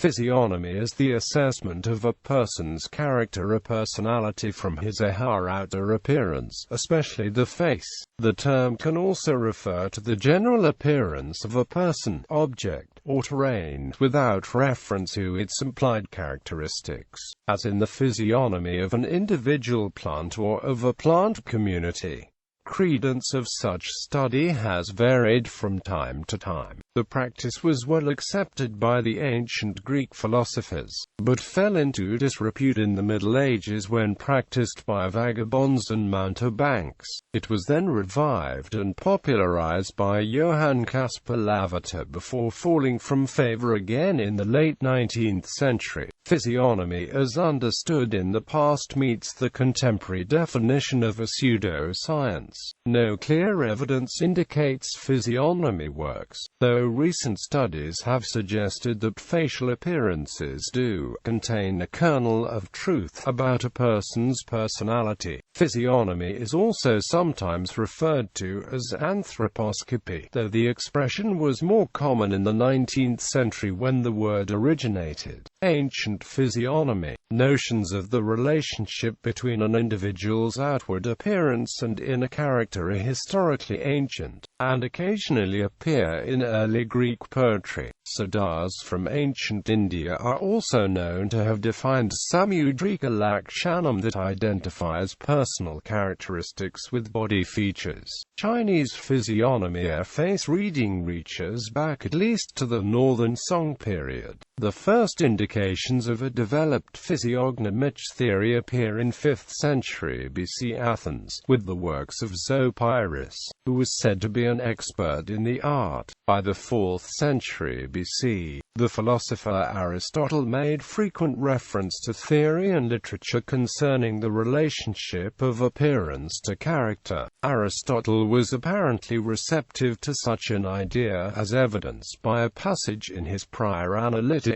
Physiognomy is the assessment of a person's character or personality from his or her outer appearance, especially the face. The term can also refer to the general appearance of a person, object, or terrain, without reference to its implied characteristics, as in the physiognomy of an individual plant or of a plant community. Credence of such study has varied from time to time. The practice was well accepted by the ancient Greek philosophers, but fell into disrepute in the Middle Ages when practiced by vagabonds and mountebanks. It was then revived and popularized by Johann Caspar Lavater before falling from favor again in the late 19th century. Physiognomy as understood in the past meets the contemporary definition of a pseudo-science. No clear evidence indicates physiognomy works, though recent studies have suggested that facial appearances do contain a kernel of truth about a person's personality. Physiognomy is also sometimes referred to as anthroposcopy, though the expression was more common in the 19th century when the word originated. Ancient physiognomy. Notions of the relationship between an individual's outward appearance and inner character are historically ancient, and occasionally appear in early Greek poetry. Siddhas from ancient India are also known to have defined samudrika lakshanam that identifies personal characteristics with body features. Chinese physiognomy or face reading reaches back at least to the Northern Song period. The first indications of a developed physiognomic theory appear in 5th century BC Athens, with the works of Zopyrus, who was said to be an expert in the art. By the 4th century BC, the philosopher Aristotle made frequent reference to theory and literature concerning the relationship of appearance to character. Aristotle was apparently receptive to such an idea, as evidenced by a passage in his prior Analytics.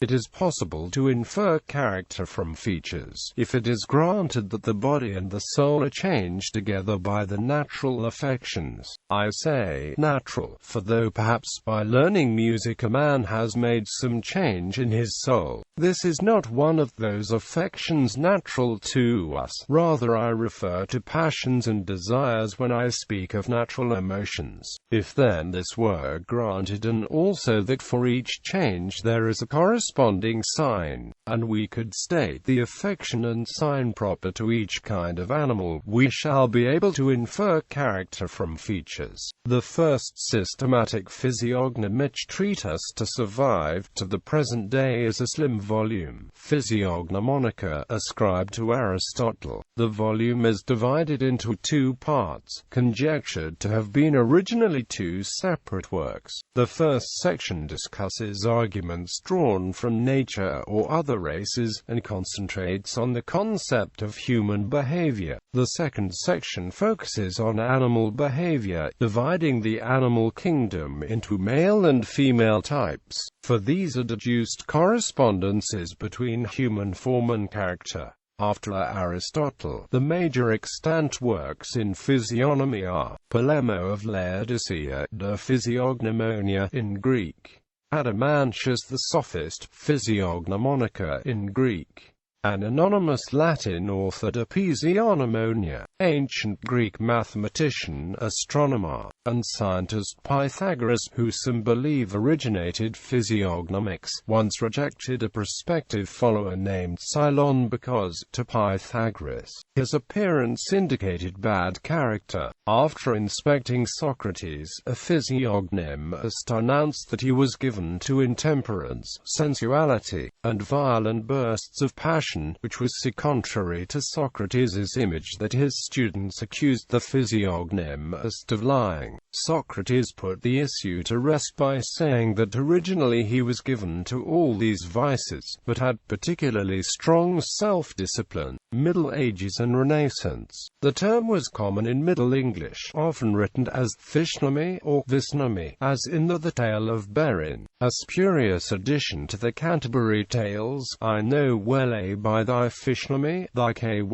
It is possible to infer character from features, if it is granted that the body and the soul are changed together by the natural affections. I say natural, for though perhaps by learning music a man has made some change in his soul, this is not one of those affections natural to us. Rather I refer to passions and desires when I speak of natural emotions. If then this were granted, and also that for each change there is a corresponding sign, and we could state the affection and sign proper to each kind of animal, we shall be able to infer character from features. The first systematic physiognomic treatise to survive to the present day is a slim volume, Physiognomonica, ascribed to Aristotle. The volume is divided into 2 parts, conjectured to have been originally 2 separate works. The first section discusses arguments drawn from nature or other races, and concentrates on the concept of human behavior. The second section focuses on animal behavior, dividing the animal kingdom into male and female types. For these are deduced correspondences between human form and character. After Aristotle, the major extant works in physiognomy are Polemo of Laodicea, De Physiognomonia in Greek, Adamantius the Sophist, Physiognomonica in Greek, an anonymous Latin author, De Physiognomonia. Ancient Greek mathematician, astronomer, and scientist Pythagoras, who some believe originated physiognomics, once rejected a prospective follower named Cylon because, to Pythagoras, his appearance indicated bad character. After inspecting Socrates, a physiognomist announced that he was given to intemperance, sensuality, and violent bursts of passion, which was so contrary to Socrates' image that his students accused the physiognomist of lying. Socrates put the issue to rest by saying that originally he was given to all these vices, but had particularly strong self-discipline. Middle Ages and Renaissance. The term was common in Middle English, often written as physiognomy or visnomy, as in the Tale of Berin, a spurious addition to the Canterbury Tales. I know well a by thy physiognomy, thy kind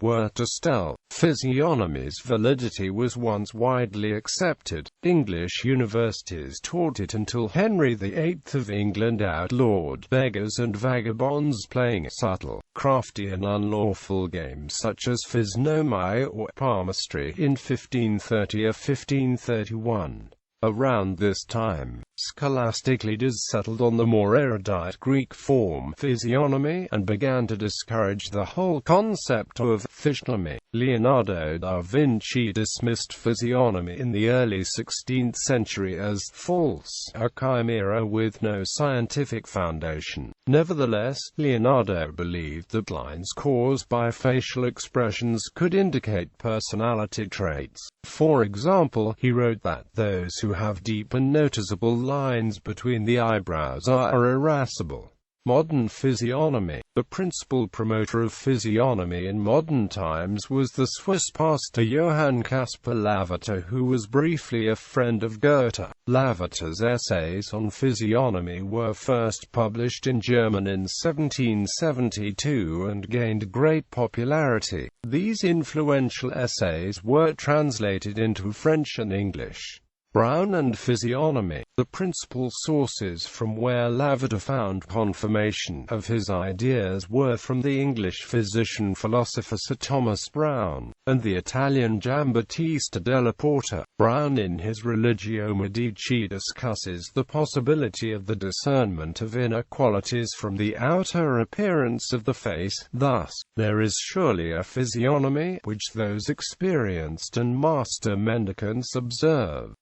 were to tell. Physiognomy's validity was once widely accepted. English universities taught it until Henry VIII of England outlawed beggars and vagabonds playing subtle, crafty and unlawful games such as physiognomy or palmistry in 1530 or 1531. Around this time, scholastic leaders settled on the more erudite Greek form physiognomy, and began to discourage the whole concept of physiognomy. Leonardo da Vinci dismissed physiognomy in the early 16th century as false, a chimera with no scientific foundation. Nevertheless, Leonardo believed that lines caused by facial expressions could indicate personality traits. For example, he wrote that those who have deep and noticeable lines between the eyebrows are irascible. Modern physiognomy. The principal promoter of physiognomy in modern times was the Swiss pastor Johann Caspar Lavater, who was briefly a friend of Goethe. Lavater's essays on physiognomy were first published in German in 1772 and gained great popularity. These influential essays were translated into French and English. Brown and physiognomy. The principal sources from where Lavater found confirmation of his ideas were from the English physician-philosopher Sir Thomas Browne, and the Italian Giambattista della Porta. Browne in his Religio Medici discusses the possibility of the discernment of inner qualities from the outer appearance of the face. Thus, there is surely a physiognomy, which those experienced and master mendicants observe.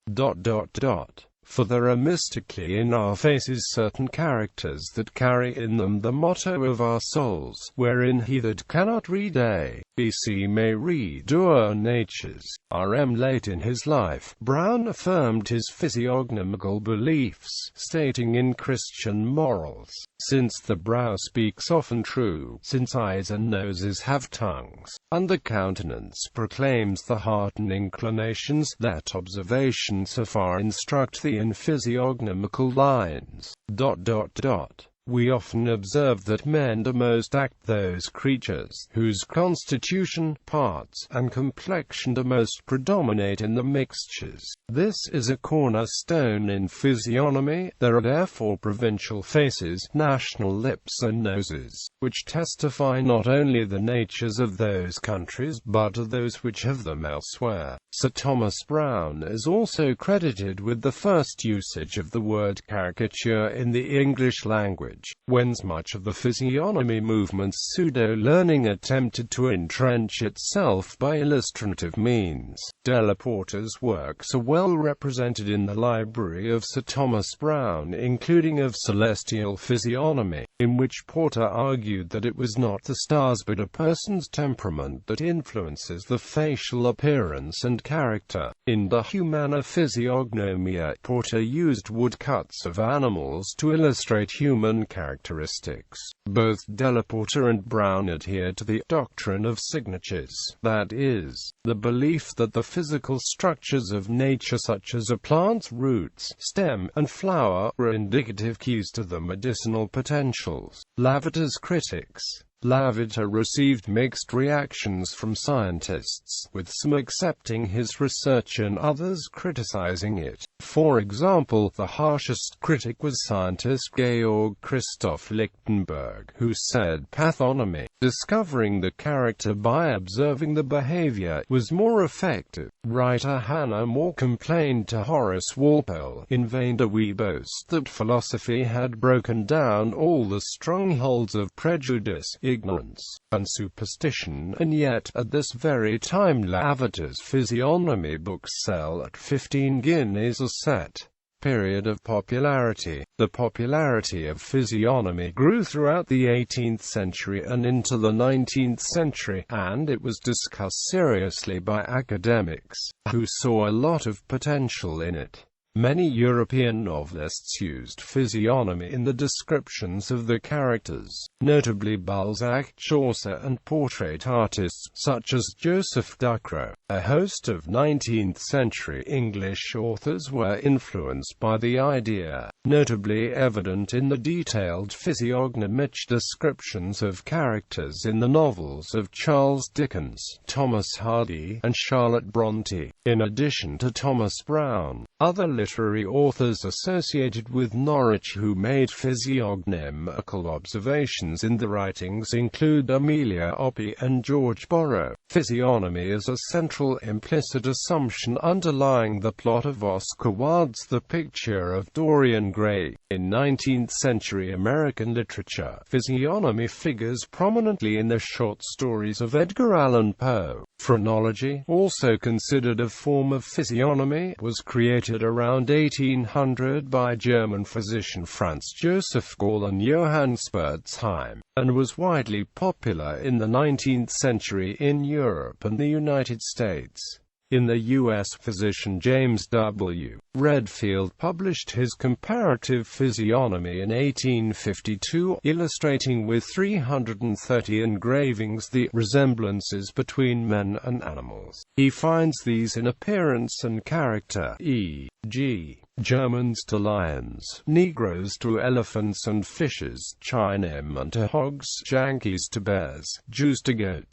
For there are mystically in our faces certain characters that carry in them the motto of our souls, wherein he that cannot read A, B, C may read our natures. R.M. Late in his life, Browne affirmed his physiognomical beliefs, stating in Christian Morals, "Since the brow speaks often true, since eyes and noses have tongues, and the countenance proclaims the heart and inclinations, let observation so far instruct thee in physiognomical lines." We often observe that men do most act those creatures, whose constitution, parts, and complexion do most predominate in the mixtures. This is a cornerstone in physiognomy. There are therefore provincial faces, national lips and noses, which testify not only the natures of those countries, but of those which have them elsewhere. Sir Thomas Browne is also credited with the first usage of the word caricature in the English language, whence much of the physiognomy movement's pseudo-learning attempted to entrench itself by illustrative means. Della Porta's works are well represented in the library of Sir Thomas Browne, including of Celestial Physiognomy, in which Porta argued that it was not the stars but a person's temperament that influences the facial appearance and character. In De Humana Physiognomia, Porta used woodcuts of animals to illustrate human characteristics. Both Della Porta and Browne adhered to the doctrine of signatures, that is, the belief that the physical structures of nature such as a plant's roots, stem, and flower were indicative cues to the medicinal potentials. Lavater's critics. Lavater received mixed reactions from scientists, with some accepting his research and others criticizing it. For example, the harshest critic was scientist Georg Christoph Lichtenberg, who said pathognomy, discovering the character by observing the behavior, was more effective. Writer Hannah More complained to Horace Walpole, "In vain do we boast that philosophy had broken down all the strongholds of prejudice, ignorance, and superstition, and yet, at this very time Lavater's physiognomy books sell at 15 guineas a set." Period of popularity. The popularity of physiognomy grew throughout the 18th century and into the 19th century, and it was discussed seriously by academics, who saw a lot of potential in it. Many European novelists used physiognomy in the descriptions of their characters, notably Balzac, Chaucer and portrait artists, such as Joseph Ducrot. A host of 19th-century English authors were influenced by the idea, notably evident in the detailed physiognomic descriptions of characters in the novels of Charles Dickens, Thomas Hardy, and Charlotte Bronte. In addition to Thomas Browne, other literary authors associated with Norwich who made physiognomical observations in the writings include Amelia Opie and George Borrow. Physiognomy is a central implicit assumption underlying the plot of Oscar Wilde's The Picture of Dorian Gray. In 19th-century American literature, physiognomy figures prominently in the short stories of Edgar Allan Poe. Phrenology, also considered a form of physiognomy, was created around 1800 by German physician Franz Joseph Gall and Johann Spurzheim, and was widely popular in the 19th century in Europe and the United States. In the U.S., physician James W. Redfield published his comparative physiognomy in 1852, illustrating with 330 engravings the resemblances between men and animals. He finds these in appearance and character, e.g., Germans to lions, Negroes to elephants and fishes, Chinamen to hogs, Yankees to bears, Jews to goats.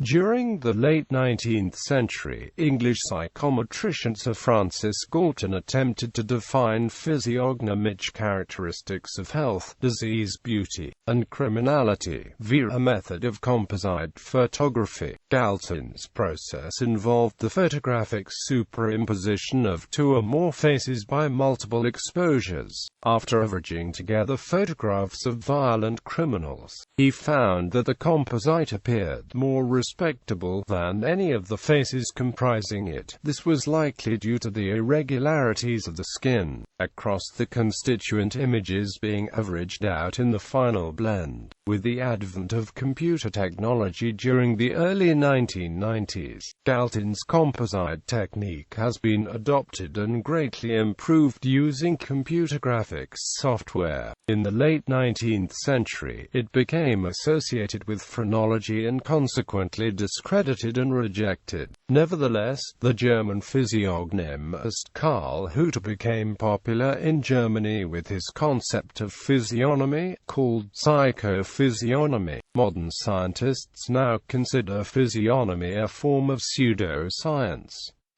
During the late 19th century, English psychometrician Sir Francis Galton attempted to define physiognomic characteristics of health, disease, beauty, and criminality, via a method of composite photography. Galton's process involved the photographic superimposition of two or more faces by multiple exposures. After averaging together photographs of violent criminals, he found that the composite appeared more respectable than any of the faces comprising it. This was likely due to the irregularities of the skin across the constituent images being averaged out in the final blend. With the advent of computer technology during the early 1990s, Galton's composite technique has been adopted and greatly improved using computer graphics software. In the late 19th century, it became associated with phrenology and consequently discredited and rejected. Nevertheless, the German physiognomist Karl Hutter became popular in Germany with his concept of physiognomy, called psychophysiognomy. Modern scientists now consider physiognomy a form of pseudoscience.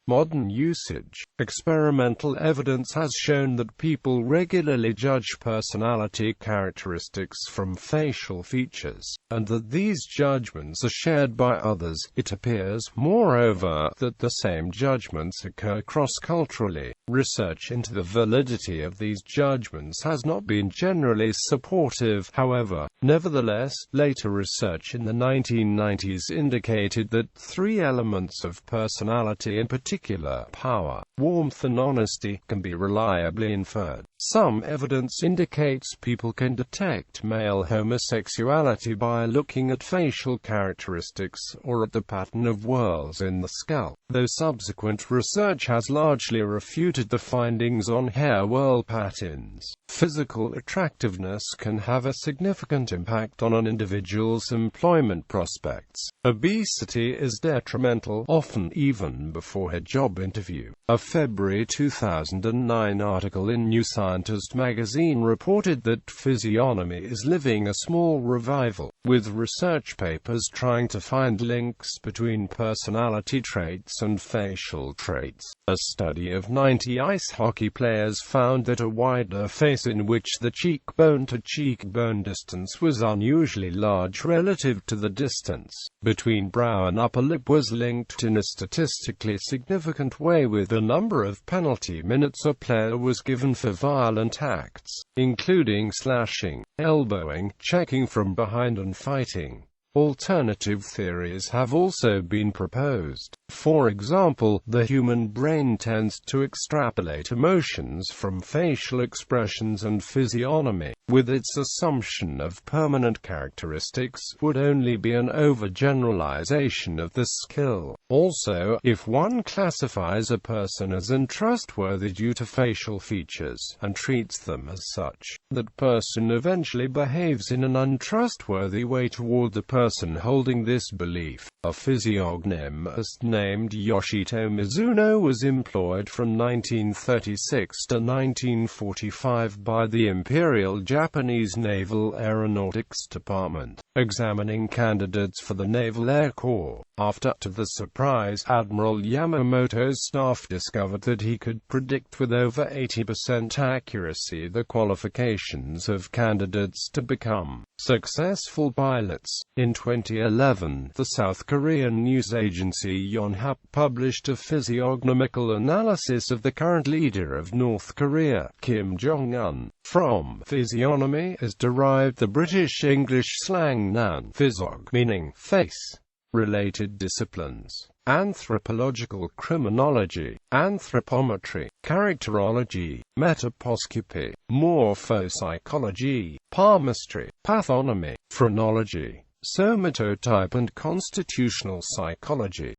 Modern usage. Experimental evidence has shown that people regularly judge personality characteristics from facial features, and that these judgments are shared by others. It appears, moreover, that the same judgments occur cross-culturally. Research into the validity of these judgments has not been generally supportive, however. Nevertheless, later research in the 1990s indicated that three elements of personality in particular, power, warmth and honesty, can be reliably inferred. Some evidence indicates people can detect male homosexuality by looking at facial characteristics or at the pattern of whorls in the scalp, though subsequent research has largely refuted the findings on hair whorl patterns. Physical attractiveness can have a significant impact on an individual's employment prospects. Obesity is detrimental, often even before a job interview. A February 2009 article in New Scientist magazine reported that physiognomy is living a small revival, with research papers trying to find links between personality traits and facial traits. A study of 90 ice hockey players found that a wider face in which the cheekbone-to-cheekbone distance was unusually large relative to the distance between brow and upper lip was linked in a statistically significant way with the number of penalty minutes a player was given for violent acts, including slashing, elbowing, checking from behind and fighting. Alternative theories have also been proposed. For example, the human brain tends to extrapolate emotions from facial expressions, and physiognomy, with its assumption of permanent characteristics, would only be an overgeneralization of this skill. Also, if one classifies a person as untrustworthy due to facial features, and treats them as such, that person eventually behaves in an untrustworthy way toward the person person holding this belief. A physiognomist named Yoshito Mizuno was employed from 1936 to 1945 by the Imperial Japanese Naval Aeronautics Department, examining candidates for the Naval Air Corps. After, to the surprise, Admiral Yamamoto's staff discovered that he could predict with over 80% accuracy the qualifications of candidates to become successful pilots. In 2011, the South Korean news agency Yonhap published a physiognomical analysis of the current leader of North Korea, Kim Jong-un. From physiognomy is derived the British English slang noun physog, meaning face. Related disciplines: anthropological criminology, anthropometry, characterology, metaposcopy, morphopsychology, palmistry, pathonomy, phrenology, somatotype and constitutional psychology.